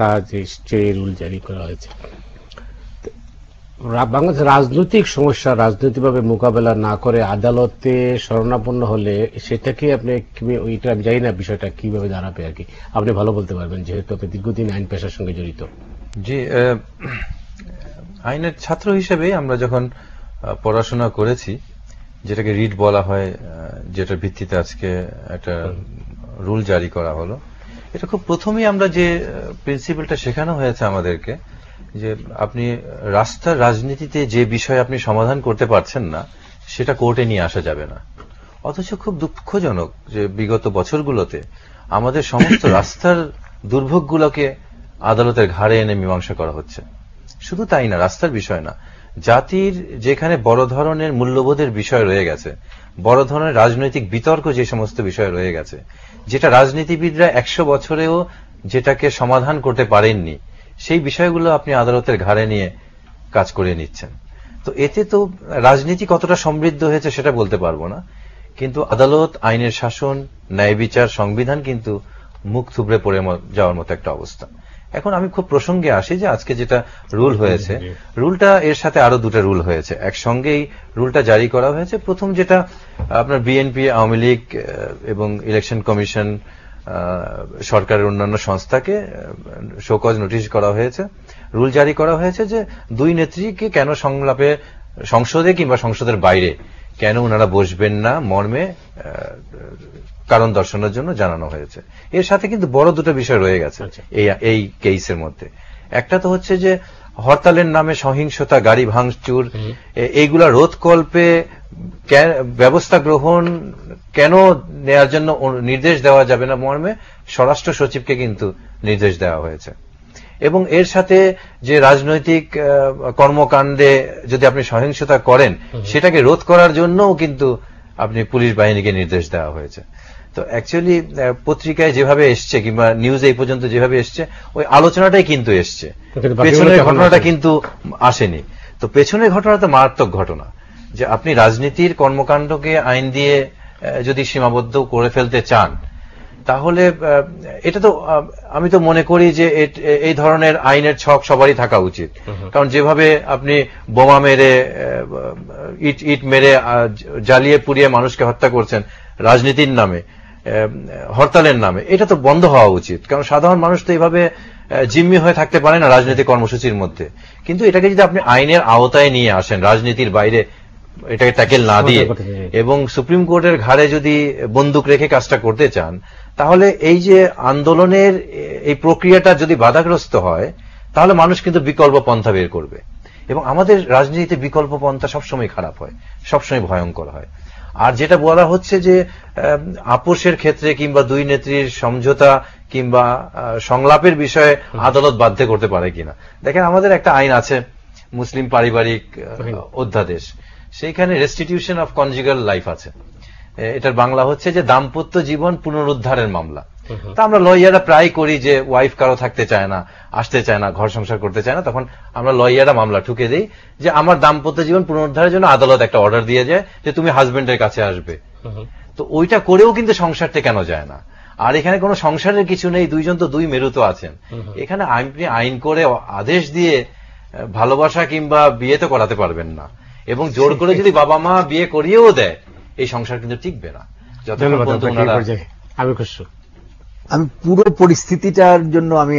তা যে stay rule জারি করা হয়েছে, বাংলাদেশ রাজনৈতিক সমস্যা রাজনৈতিকভাবে মোকাবেলা না করে আদালতে শরণাপন্ন হলে সেটাকে আপনি ওইটা আমি জানি না বিষয়টা কিভাবে দাঁড়াবে আর কি, আপনি ভালো বলতে পারবেন যেহেতু আপনি দীর্ঘদিন আইন পেশার সঙ্গে জড়িত। জি, আইনের ছাত্র হিসেবে আমরা যখন পড়াশোনা করেছি, যেটাকে রিট বলা হয়, যেটার ভিত্তিতে আজকে একটা রুল জারি করা হলো, এটা খুব প্রথমেই আমরা যে প্রিন্সিপালটা শেখানো হয়েছে আমাদেরকে, যে আপনি রাস্তার রাজনীতিতে যে বিষয় আপনি সমাধান করতে পারছেন না সেটা কোর্টে নিয়ে আসা যাবে না। অথচ খুব দুঃখজনক যে বিগত বছরগুলোতে আমাদের সমস্ত রাস্তার দুর্ভোগগুলোকে আদালতের ঘাড়ে এনে মীমাংসা করা হচ্ছে। শুধু তাই না, রাস্তার বিষয় না, জাতির যেখানে বড় ধরনের মূল্যবোধের বিষয় রয়ে গেছে, বড় ধরনের রাজনৈতিক বিতর্ক যে সমস্ত বিষয় রয়ে গেছে, যেটা রাজনীতিবিদরা 100 বছরেও যেটাকে সমাধান করতে পারেননি, সেই বিষয়গুলো আপনি আদালতের ঘাড়ে নিয়ে কাজ করে নিচ্ছেন। তো এতে তো রাজনীতি কতটা সমৃদ্ধ হয়েছে সেটা বলতে পারবো না, কিন্তু আদালত, আইনের শাসন, ন্যায় বিচার, সংবিধান কিন্তু মুখ থুবড়ে পড়ে যাওয়ার মতো একটা অবস্থা। এখন আমি খুব প্রসঙ্গে আসি যে আজকে যেটা রুল হয়েছে, রুলটা এর সাথে আরো দুটো রুল হয়েছে, একসঙ্গেই রুলটা জারি করা হয়েছে। প্রথম যেটা আপনার বিএনপি, আওয়ামী লীগ এবং ইলেকশন কমিশন, সরকারের অন্যান্য সংস্থাকে শোকজ নোটিশ করা হয়েছে, রুল জারি করা হয়েছে যে দুই নেত্রীকে কেন সংলাপে সংসদে কিংবা সংসদের বাইরে কেন ওনারা বসবেন না মর্মে কারণ দর্শানোর জন্য জানানো হয়েছে। এর সাথে কিন্তু বড় দুটো বিষয় রয়ে গেছে এই কেসের মধ্যে। একটা তো হচ্ছে যে হরতালের নামে সহিংসতা, গাড়ি ভাঙচুর, এইগুলা রোধকল্পে ব্যবস্থা গ্রহণ কেন নেওয়ার জন্য নির্দেশ দেওয়া যাবে না মর্মে স্বরাষ্ট্র সচিবকে কিন্তু নির্দেশ দেওয়া হয়েছে। এবং এর সাথে যে রাজনৈতিক কর্মকাণ্ডে যদি আপনি সহিংসতা করেন সেটাকে রোধ করার জন্যও কিন্তু আপনি পুলিশ বাহিনীকে নির্দেশ দেওয়া হয়েছে। তো অ্যাকচুয়ালি পত্রিকায় যেভাবে এসছে কিংবা নিউজ এই পর্যন্ত যেভাবে এসছে ওই আলোচনাটাই কিন্তু এসছে, পেছনের ঘটনাটা কিন্তু আসেনি। তো পেছনের ঘটনা তো মারাত্মক ঘটনা, যে আপনি রাজনীতির কর্মকাণ্ডকে আইন দিয়ে যদি সীমাবদ্ধ করে ফেলতে চান, তাহলে এটা তো আমি তো মনে করি যে এই ধরনের আইনের ছক সবারই থাকা উচিত। কারণ যেভাবে আপনি বোমা মেরে, ইট মেরে, জ্বালিয়ে পুড়িয়ে মানুষকে হত্যা করছেন রাজনীতির নামে, হরতালের নামে, এটা তো বন্ধ হওয়া উচিত। কারণ সাধারণ মানুষ তো এইভাবে জিম্মি হয়ে থাকতে পারে না রাজনৈতিক কর্মসূচির মধ্যে। কিন্তু এটাকে যদি আপনি আইনের আওতায় নিয়ে আসেন, রাজনীতির বাইরে এটাকে ট্যাকেল না দিয়ে, এবং সুপ্রিম কোর্টের ঘাড়ে যদি বন্দুক রেখে কাজটা করতে চান, তাহলে এই যে আন্দোলনের এই প্রক্রিয়াটা যদি বাধাগ্রস্ত হয়, তাহলে মানুষ কিন্তু বিকল্প পন্থা বের করবে। এবং আমাদের রাজনীতিতে বিকল্প পন্থা সবসময় খারাপ হয়, সবসময় ভয়ঙ্কর হয়। আর যেটা বলা হচ্ছে যে আপোষের ক্ষেত্রে কিংবা দুই নেত্রীর সমঝোতা কিংবা সংলাপের বিষয়ে আদালত বাধ্য করতে পারে কিনা, দেখেন আমাদের একটা আইন আছে, মুসলিম পারিবারিক অধ্যাদেশ, সেইখানে রেস্টিটিউশন অফ কনজুগাল লাইফ আছে। এটার বাংলা হচ্ছে যে দাম্পত্য জীবন পুনরুদ্ধারের মামলা। তা আমরা লয়াররা প্রায় করি যে ওয়াইফ কারো থাকতে চায় না, আসতে চায় না, ঘর সংসার করতে চায় না, তখন আমরা লয়াররা মামলা ঠুকে দেই যে আমার দাম্পত্য জীবন পুনরুদ্ধারের জন্য আদালত একটা অর্ডার দিয়ে যায় যে তুমি হাজবেন্ডের কাছে আসবে। তো ওইটা করেও কিন্তু সংসারটা কেন যায় না? আর এখানে কোনো সংসারের কিছু নেই, দুইজন তো দুই মেরু তো আছেন। এখানে আপনি আইন করে আদেশ দিয়ে ভালোবাসা কিংবা বিয়ে তো করাতে পারবেন না, এবং জোর করে যদি বাবা মা বিয়ে করিয়েও দেয় এই সংসার কিন্তু টিকবে না। আমি পুরো পরিস্থিতিটার জন্য আমি